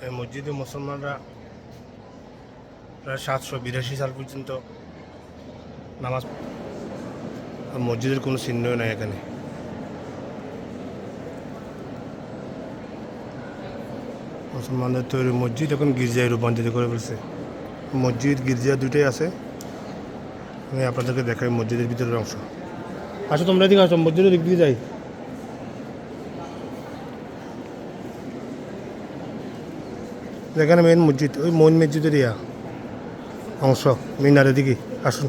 এই মসজিদে মুসলমানরা প্রায় 782 সাল পর্যন্ত নামাজ, মসজিদের কোনো চিহ্নই নাই এখানে। মুসলমানদের তৈরি মসজিদ এখন গির্জায় রূপান্তরিত করে ফেলছে। মসজিদ গির্জা দুটোই আছে। আমি আপনাদেরকে দেখাই মসজিদের ভিতরের অংশ। আসো তোমরা এদিকে আসো, মসজিদের দিক দিয়ে যাই। এখানে মেন মসজিদ, ওই মেন মসজিদের অংশ মিনারের দিকে আসুন।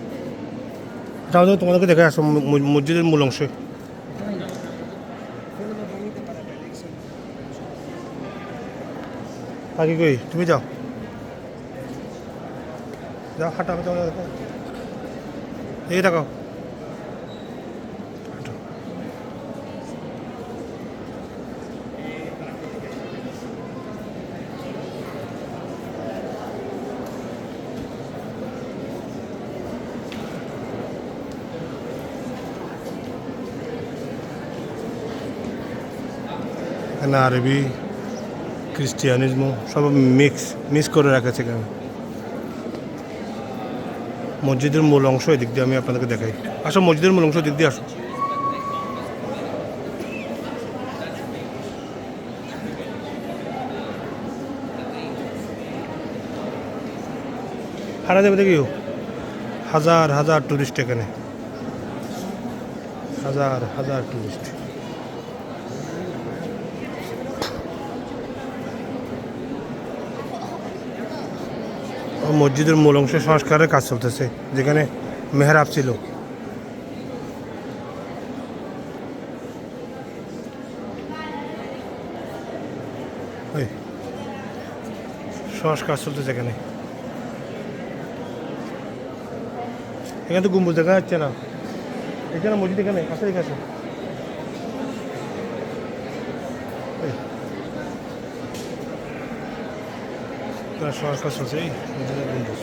তাহলে তোমাদেরকে দেখে আসো মসজিদের মূল অংশে। আগে কই তুমি যাও, যাও হাঁটা হাঁটা দেখো, এই দেখাও। এখানে আরবি খ্রিস্টিয়ানিজম সব মিক্স করে রাখেছে এখানে। মসজিদের মূল অংশ এদিক দিয়ে আমি আপনাদেরকে দেখাই। আসো মসজিদের মূল অংশ দিক দিয়ে আসো। হারা যাবে দেখিও, হাজার হাজার টুরিস্ট এখানে, হাজার হাজার টুরিস্ট। মসজিদের মূল অংশে সংস্কারের কাজ চলতেছে, যেখানে মেহরাব ছিল। সংস্কার চলতেছে এখানে। এখানে তো গম্বুজ দেখা যাচ্ছে না। এখানে মসজিদ এখানে কাছে কাছে সংস্কার চলছে এই মসজিদের গম্বুজ।